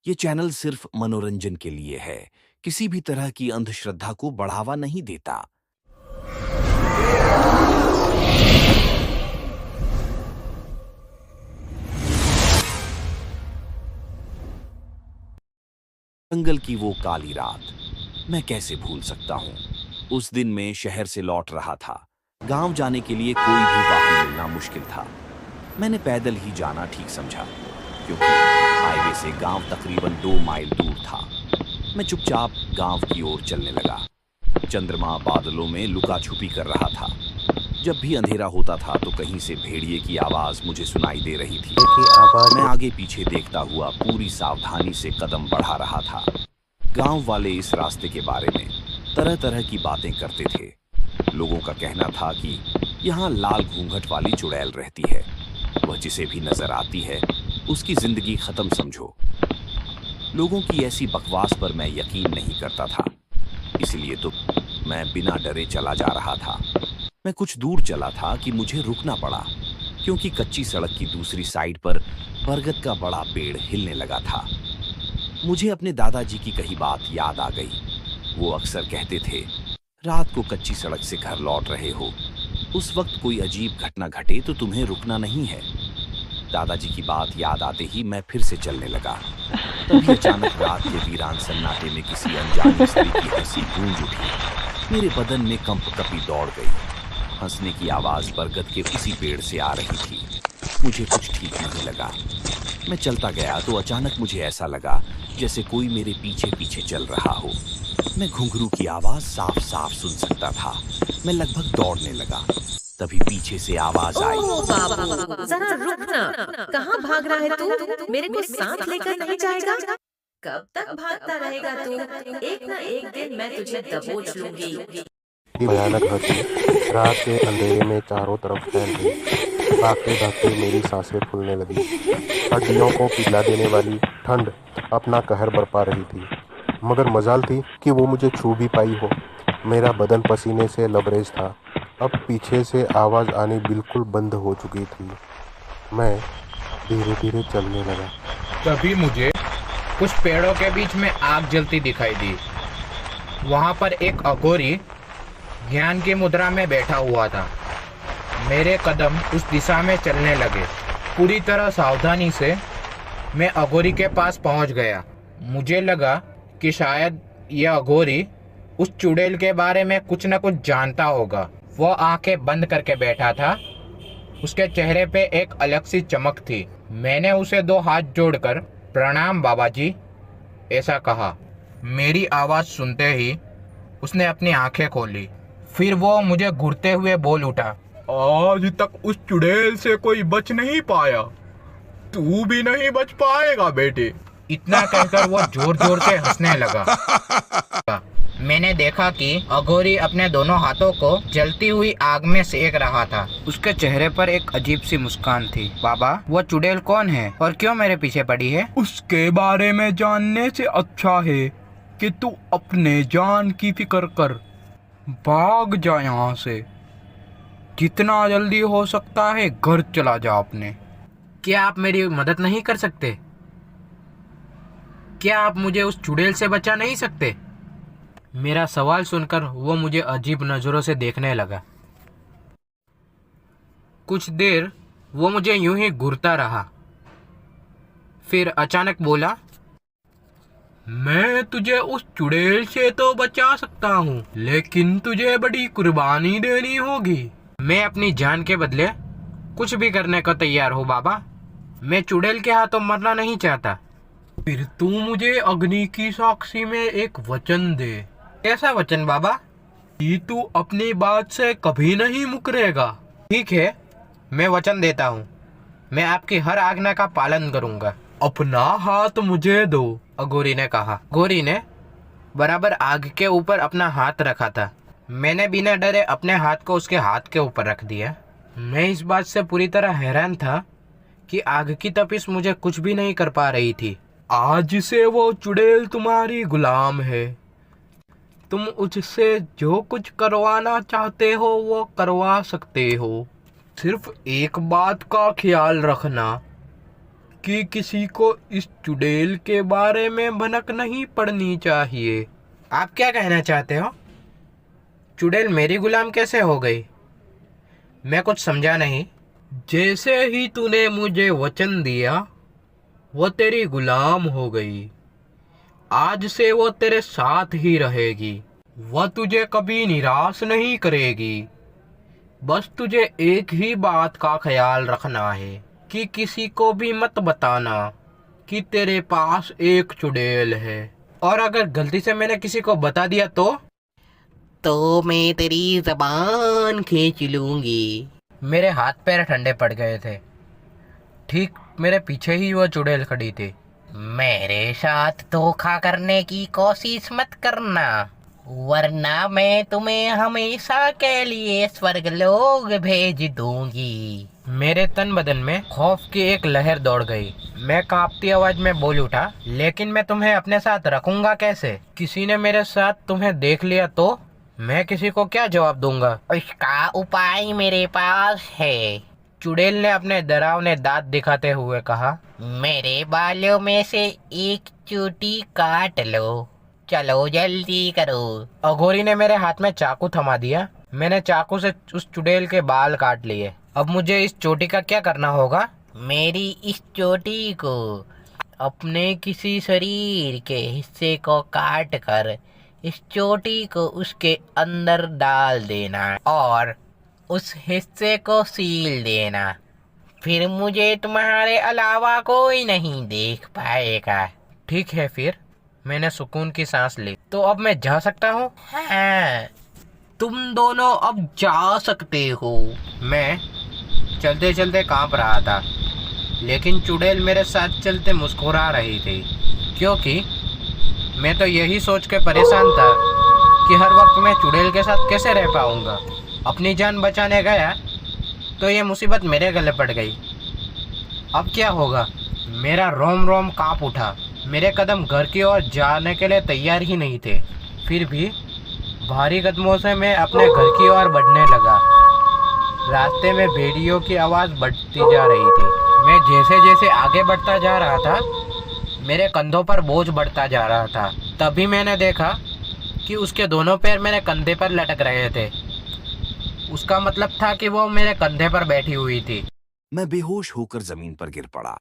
ये चैनल सिर्फ मनोरंजन के लिए है, किसी भी तरह की अंधश्रद्धा को बढ़ावा नहीं देता। जंगल की वो काली रात मैं कैसे भूल सकता हूँ। उस दिन मैं शहर से लौट रहा था। गांव जाने के लिए कोई भी वाहन मिलना मुश्किल था। मैंने पैदल ही जाना ठीक समझा, क्योंकि हाईवे से गांव तकरीबन 2 माइल दूर था। मैं चुपचाप गांव की ओर चलने लगा। चंद्रमा बादलों में लुका छुपी कर रहा था। जब भी अंधेरा होता था तो कहीं से भेड़िए की आवाज मुझे सुनाई दे रही थी। मैं आगे पीछे देखता हुआ पूरी सावधानी से कदम बढ़ा रहा था। गांव वाले इस रास्ते के बारे में तरह तरह की बातें करते थे। लोगों का कहना था कि यहाँ लाल घूंघट वाली चुड़ैल रहती है। वह जिसे भी नजर आती है उसकी जिंदगी खत्म समझो। लोगों की ऐसी बकवास पर मैं यकीन नहीं करता था, इसलिए तो मैं बिना डरे चला जा रहा था। मैं कुछ दूर चला था कि मुझे रुकना पड़ा, क्योंकि कच्ची सड़क की दूसरी साइड पर बरगद का बड़ा पेड़ हिलने लगा था। मुझे अपने दादाजी की कही बात याद आ गई। वो अक्सर कहते थे, रात को कच्ची सड़क से घर लौट रहे हो, उस वक्त कोई अजीब घटना घटे तो तुम्हें रुकना नहीं है। दादाजी की बात याद आते ही मैं फिर से चलने लगा। तभी अचानक रात के वीरान सन्नाटे में किसी अनजानी स्त्री की हंसी गूंज उठी। मेरे बदन में कंपकपी दौड़ गई। हंसने की आवाज बरगद के उसी पेड़ से आ रही थी। मुझे कुछ ठीक नहीं लगा। मैं चलता गया तो अचानक मुझे ऐसा लगा जैसे कोई मेरे पीछे पीछे चल रहा हो। मैं घुंघरू की आवाज साफ साफ सुन सकता था। मैं लगभग दौड़ने लगा। तभी पीछे से आवाज आई, ओह बाबू, जरा रुक ना। कहाँ भाग रहा है तू? मेरे को साथ लेकर नहीं जाएगा? कब तक भागता रहेगा तू? एक ना एक दिन मैं तुझे दबोच लूंगी। की भयानक हंसी रात के अंधेरे में चारों तरफ फैल गई। भागते भागते मेरी सांसें फूलने लगी। हड्डियों को पिघला देने वाली ठंड अपना कहर बरपा रही थी, मगर मजाल थी कि वो मुझे छू भी पाई हो। मेरा बदन पसीने से लबरेज था। अब पीछे से आवाज़ आनी बिल्कुल बंद हो चुकी थी। मैं धीरे धीरे चलने लगा। तभी मुझे कुछ पेड़ों के बीच में आग जलती दिखाई दी। वहाँ पर एक अघोरी ध्यान की मुद्रा में बैठा हुआ था। मेरे कदम उस दिशा में चलने लगे। पूरी तरह सावधानी से मैं अघोरी के पास पहुँच गया। मुझे लगा कि शायद यह अघोरी उस चुड़ैल के बारे में कुछ न कुछ जानता होगा। वह आंखें बंद करके बैठा था। उसके चेहरे पे एक अलग सी चमक थी। मैंने उसे 2 हाथ जोड़कर प्रणाम बाबा जी ऐसा कहा। मेरी आवाज़ सुनते ही उसने अपनी आंखें खोली। फिर वो मुझे घूरते हुए बोल उठा, आज तक उस चुड़ैल से कोई बच नहीं पाया, तू भी नहीं बच पाएगा बेटे। इतना कहकर वो जोर जोर से हंसने लगा। मैंने देखा कि अघोरी अपने दोनों हाथों को जलती हुई आग में सेक रहा था। उसके चेहरे पर एक अजीब सी मुस्कान थी। बाबा, वो चुड़ैल कौन है और क्यों मेरे पीछे पड़ी है? उसके बारे में जानने से अच्छा है कि तू अपने जान की फिक्र कर। भाग जा यहाँ से। जितना जल्दी हो सकता है घर चला जा अपने। क्या आप मेरी मदद नहीं कर सकते? क्या आप मुझे उस चुड़ैल से बचा नहीं सकते? मेरा सवाल सुनकर वो मुझे अजीब नज़रों से देखने लगा। कुछ देर वो मुझे यूं ही घूरता रहा। फिर अचानक बोला, मैं तुझे उस चुड़ैल से तो बचा सकता हूँ, लेकिन तुझे बड़ी कुर्बानी देनी होगी। मैं अपनी जान के बदले कुछ भी करने को तैयार हूँ बाबा। मैं चुड़ैल के हाथों मरना नहीं चाहता। फिर तू मुझे अग्नि की साक्षी में एक वचन दे। कैसा वचन बाबा? कि तू अपनी बात से कभी नहीं मुकरेगा। ठीक है, मैं वचन देता हूँ। मैं आपकी हर आज्ञा का पालन करूँगा। अपना हाथ मुझे दो, अघोरी ने कहा। अघोरी ने बराबर आग के ऊपर अपना हाथ रखा था। मैंने बिना डरे अपने हाथ को उसके हाथ के ऊपर रख दिया। मैं इस बात से पूरी तरह हैरान था कि आग की तपिश मुझे कुछ भी नहीं कर पा रही थी। आज से वो चुड़ैल तुम्हारी गुलाम है। तुम उससे जो कुछ करवाना चाहते हो वो करवा सकते हो। सिर्फ एक बात का ख्याल रखना कि किसी को इस चुड़ैल के बारे में भनक नहीं पड़नी चाहिए। आप क्या कहना चाहते हो? चुड़ैल मेरी गुलाम कैसे हो गई? मैं कुछ समझा नहीं। जैसे ही तूने मुझे वचन दिया वो तेरी गुलाम हो गई। आज से वो तेरे साथ ही रहेगी। वह तुझे कभी निराश नहीं करेगी। बस तुझे एक ही बात का ख्याल रखना है कि किसी को भी मत बताना कि तेरे पास एक चुड़ैल है। और अगर गलती से मैंने किसी को बता दिया तो मैं तेरी जबान खींच लूंगी। मेरे हाथ पैर ठंडे पड़ गए थे। ठीक मेरे पीछे ही वो चुड़ैल खड़ी थी। मेरे साथ धोखा करने की कोशिश मत करना, वरना मैं तुम्हें हमेशा के लिए स्वर्गलोक भेज दूंगी। मेरे तन बदन में खौफ की एक लहर दौड़ गई। मैं कांपती आवाज में बोल उठा, लेकिन मैं तुम्हें अपने साथ रखूंगा कैसे? किसी ने मेरे साथ तुम्हें देख लिया तो मैं किसी को क्या जवाब दूंगा? इसका उपाय मेरे पास है, चुड़ैल ने अपने डरावने दांत दिखाते हुए कहा। मेरे बालों में से एक चोटी काट लो, चलो जल्दी करो। अघोरी ने मेरे हाथ में चाकू थमा दिया। मैंने चाकू से उस चुड़ैल के बाल काट लिए। अब मुझे इस चोटी का क्या करना होगा? मेरी इस चोटी को अपने किसी शरीर के हिस्से को काट कर इस चोटी को उसके अंदर डाल देना और उस हिस्से को सील देना। फिर मुझे तुम्हारे अलावा कोई नहीं देख पाएगा। ठीक है, फिर मैंने सुकून की सांस ली। तो अब मैं जा सकता हूँ? हाँ, तुम दोनों अब जा सकते हो। मैं चलते चलते कांप रहा था, लेकिन चुड़ैल मेरे साथ चलते मुस्कुरा रही थी, क्योंकि मैं तो यही सोच के परेशान था कि हर वक्त मैं चुड़ैल के साथ कैसे रह पाऊंगा। अपनी जान बचाने गया तो ये मुसीबत मेरे गले पड़ गई। अब क्या होगा? मेरा रोम रोम कांप उठा। मेरे कदम घर की ओर जाने के लिए तैयार ही नहीं थे। फिर भी भारी कदमों से मैं अपने घर की ओर बढ़ने लगा। रास्ते में भेड़ियों की आवाज़ बढ़ती जा रही थी। मैं जैसे जैसे आगे बढ़ता जा रहा था, मेरे कंधों पर बोझ बढ़ता जा रहा था। तभी मैंने देखा कि उसके दोनों पैर मेरे कंधे पर लटक रहे थे। उसका मतलब था कि वो मेरे कंधे पर बैठी हुई थी। मैं बेहोश होकर जमीन पर गिर पड़ा।